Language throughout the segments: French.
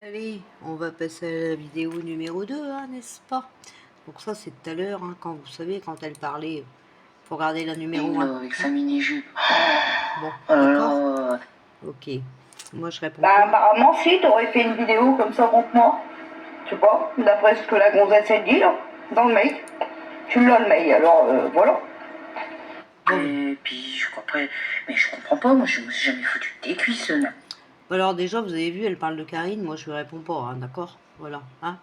Allez, on va passer à la vidéo numéro 2, hein, n'est-ce pas? Donc ça, c'est tout à l'heure, hein, quand vous savez, quand elle parlait, faut regarder la numéro 1. Avec sa mini-jupe. Bon, Oh là d'accord? là. Ok. Moi, je réponds Bah pas. apparemment si, t'aurais fait une vidéo comme ça contre moi. Je sais pas, d'après ce que la gonzesse a dit là, dans le mail. Tu l'as le mail, alors voilà. Et puis je comprends, mais je comprends pas, moi je me suis jamais foutu de tes cuisses là. Alors déjà, vous avez vu, elle parle de Karine, moi je lui réponds pas, hein, d'accord? Voilà, hein?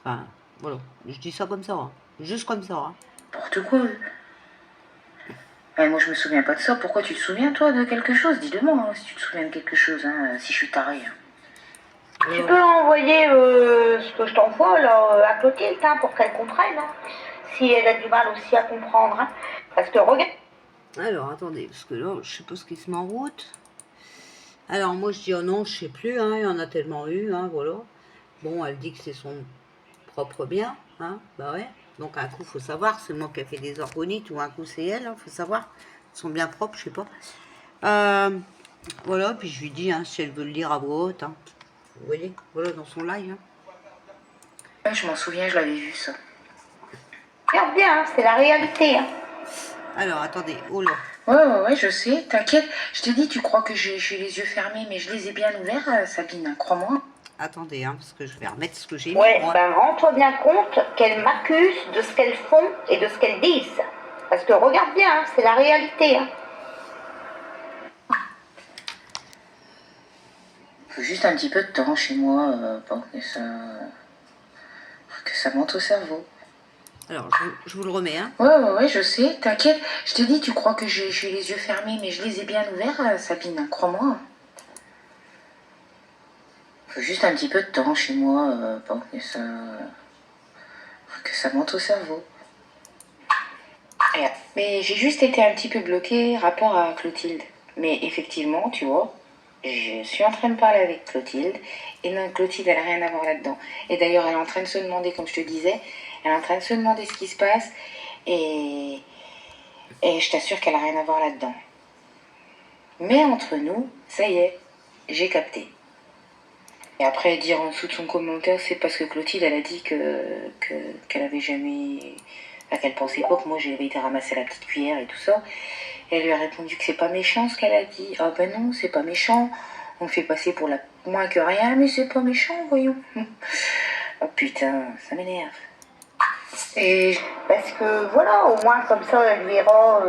Enfin, voilà. Je dis ça comme ça, hein. Juste comme ça, hein. N'importe quoi. Moi je me souviens pas de ça. Pourquoi tu te souviens toi de quelque chose? Dis-le-moi hein, si tu te souviens de quelque chose, hein, si je suis tarée. Tu peux envoyer ce que je t'envoie là à Clotilde hein, pour qu'elle comprenne. Hein, si elle a du mal aussi à comprendre. Hein, parce que regarde. Alors, attendez, parce que là, je sais pas ce qui se met en route. Alors, moi, je dis, oh non, je sais plus, hein, il y en a tellement eu, hein, voilà. Bon, elle dit que c'est son propre bien, hein, bah ouais. Donc, un coup, faut savoir, c'est moi qui ai fait des orgonites, ou un coup, c'est elle, hein, faut savoir. Ils sont bien propres, je sais pas. Voilà, puis je lui dis, hein, si elle veut le lire à voix haute, hein. Vous voyez, voilà, dans son live. Hein. Je m'en souviens, je l'avais vu ça. Regarde bien, hein, c'est la réalité. Hein. Alors, attendez, oh là. Ouais, je sais, t'inquiète. Je te dis, tu crois que j'ai les yeux fermés, mais je les ai bien ouverts, Sabine, hein, crois-moi. Attendez, hein, parce que je vais remettre ce que j'ai Ouais, mis, moi. ben rends-toi bien compte qu'elles m'accusent de ce qu'elles font et de ce qu'elles disent. Parce que regarde bien, hein, c'est la réalité. Hein. Faut juste un petit peu de temps chez moi pour que ça monte au cerveau. Alors, je vous le remets, hein. Ouais, je sais, t'inquiète. Je te dis, tu crois que j'ai les yeux fermés, mais je les ai bien ouverts, Sabine, hein, crois-moi. Faut juste un petit peu de temps chez moi pour que ça monte au cerveau. Mais j'ai juste été un petit peu bloquée rapport à Clotilde. Mais effectivement, tu vois, je suis en train de parler avec Clotilde. Et non, Clotilde, elle n'a rien à voir là-dedans. Et d'ailleurs, elle est en train de se demander, comme je te disais, elle est en train de se demander ce qui se passe. Et je t'assure qu'elle n'a rien à voir là-dedans. Mais entre nous, ça y est, j'ai capté. Et après, dire en dessous de son commentaire, c'est parce que Clotilde, elle a dit qu'elle avait jamais... Enfin, qu'elle pensait pas que moi j'avais été ramasser la petite cuillère et tout ça. Et elle lui a répondu que c'est pas méchant ce qu'elle a dit. Ah ben non, c'est pas méchant. On me fait passer pour la moins que rien, mais c'est pas méchant, voyons. Oh putain, ça m'énerve. Et parce que voilà, au moins comme ça, elle verra,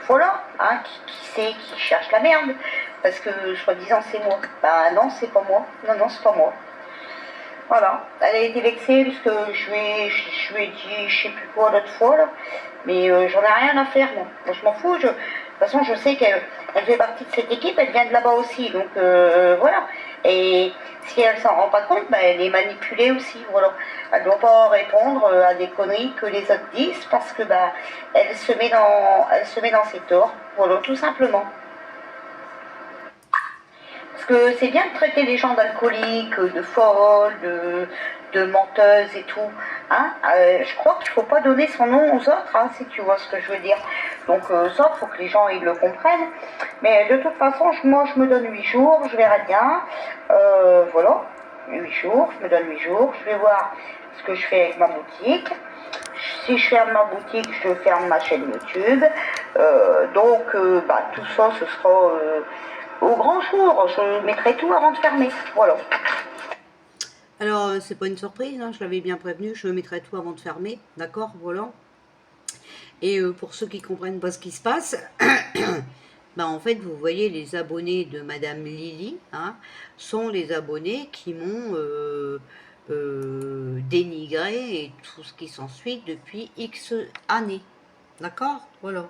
voilà, hein, qui c'est qui cherche la merde. Parce que soi-disant c'est moi. Bah non, c'est pas moi. Non, c'est pas moi. Voilà, elle a été vexée parce que je lui ai dit je sais plus quoi l'autre fois là, mais j'en ai rien à faire moi. Moi je m'en fous, de toute façon je sais qu'elle fait partie de cette équipe, elle vient de là-bas aussi, donc voilà. Et si elle s'en rend pas compte, bah, elle est manipulée aussi, voilà. Elle doit pas répondre à des conneries que les autres disent parce que bah elle se met dans ses torts, voilà, tout simplement. Parce que c'est bien de traiter les gens d'alcooliques, de folles, de menteuses et tout. Hein je crois qu'il ne faut pas donner son nom aux autres, hein, si tu vois ce que je veux dire. Donc ça, il faut que les gens ils le comprennent. Mais de toute façon, moi je me donne 8 jours, je verrai bien. Voilà, 8 jours, je me donne 8 jours. Je vais voir ce que je fais avec ma boutique. Si je ferme ma boutique, je ferme ma chaîne YouTube. Donc tout ça, ce sera au grand jour. Je mettrai tout avant de fermer. Voilà. Alors, c'est pas une surprise, hein, je l'avais bien prévenu, je mettrai tout avant de fermer, d'accord, voilà. Et pour ceux qui comprennent pas ce qui se passe, ben en fait, vous voyez, les abonnés de Madame Lily, hein, sont les abonnés qui m'ont dénigré et tout ce qui s'ensuit depuis X années, d'accord, voilà.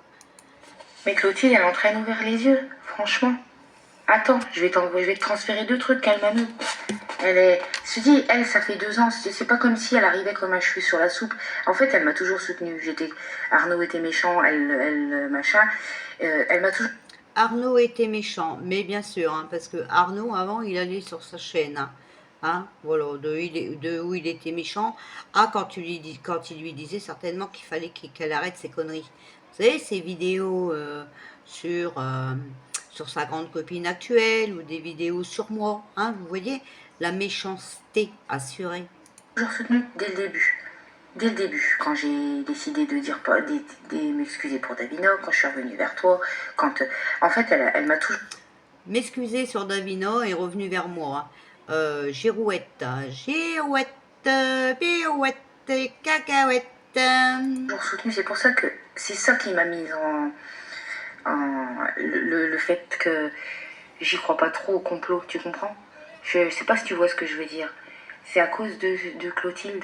Mais Clotilde, elle est en train d'ouvrir les yeux, franchement. Attends, je vais te transférer 2 trucs qu'elle m'a mis. Je te dis, elle, ça fait 2 ans. C'est pas comme si elle arrivait comme un cheveu sur la soupe. En fait, elle m'a toujours soutenue. Arnaud était méchant, elle machin. Elle m'a toujours. Arnaud était méchant, mais bien sûr, hein, parce que Arnaud, avant, il allait sur sa chaîne. Hein, voilà, de où il était méchant, quand il lui disait certainement qu'il fallait qu'elle arrête ses conneries. Vous savez, ces vidéos sur sur sa grande copine actuelle ou des vidéos sur moi. Hein, vous voyez, la méchanceté assurée. Toujours soutenu dès le début. Dès le début, quand j'ai décidé de dire pas, m'excuser pour Davino, quand je suis revenue vers toi, quand en fait elle m'a toujours M'excuser sur Davino est revenu vers moi. Girouette, girouette, pirouette, cacahuète. toujours soutenu. C'est pour ça que c'est ça qui m'a mise le fait que j'y crois pas trop au complot, tu comprends? Je sais pas si tu vois ce que je veux dire. C'est à cause de Clotilde.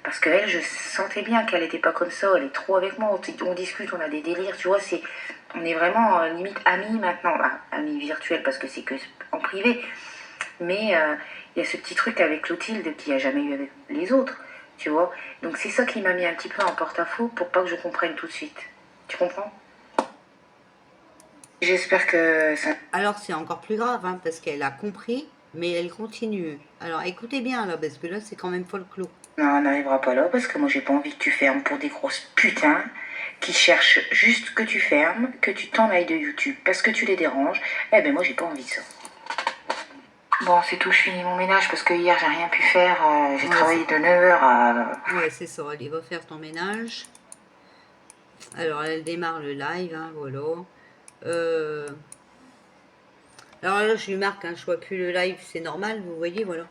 Parce qu'elle, je sentais bien qu'elle n'était pas comme ça, elle est trop avec moi, on discute, on a des délires, tu vois, on est vraiment limite amis maintenant, amis virtuels parce que c'est que en privé, mais il y a ce petit truc avec Clotilde qu'il n'y a jamais eu avec les autres, tu vois, donc c'est ça qui m'a mis un petit peu en porte-à-faux pour pas que je comprenne tout de suite, tu comprends? J'espère que ça... Alors c'est encore plus grave, hein, parce qu'elle a compris, mais elle continue. Alors écoutez bien là, parce que là c'est quand même folklore. Non, on n'arrivera pas là parce que moi j'ai pas envie que tu fermes pour des grosses putains qui cherchent juste que tu fermes, que tu t'en ailles de YouTube parce que tu les déranges. Eh ben moi j'ai pas envie de ça. Bon, c'est tout, je finis mon ménage parce que hier j'ai rien pu faire. J'ai travaillé de 9h à... Ouais, c'est ça, allez, va faire ton ménage. Alors elle démarre le live, hein, voilà. Alors là, je lui marque, hein, je vois plus le live, c'est normal, vous voyez, voilà.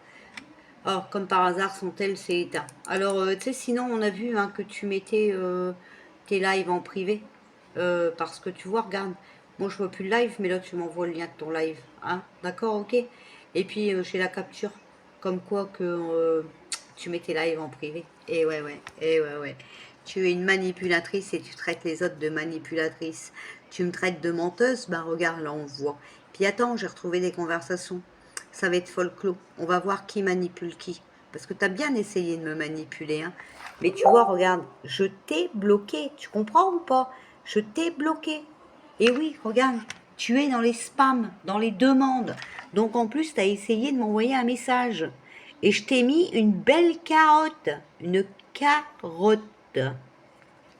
Alors, comme par hasard, son tel s'est éteint. Alors, tu sais, sinon, on a vu hein, que tu mettais tes lives en privé. Parce que tu vois, regarde, moi, je vois plus le live, mais là, tu m'envoies le lien de ton live. Hein, d'accord, ok. Et puis, j'ai la capture, comme quoi que tu mets tes lives en privé. Et ouais, ouais, et ouais, ouais. Tu es une manipulatrice et tu traites les autres de manipulatrices. Tu me traites de menteuse, ben regarde, là, on voit. Puis attends, j'ai retrouvé des conversations. Ça va être folklore. On va voir qui manipule qui. Parce que tu as bien essayé de me manipuler. Hein. Mais tu vois, regarde, je t'ai bloqué. Tu comprends ou pas? Je t'ai bloqué. Et oui, regarde, tu es dans les spams, dans les demandes. Donc en plus, tu as essayé de m'envoyer un message. Et je t'ai mis une belle carotte. Une carotte.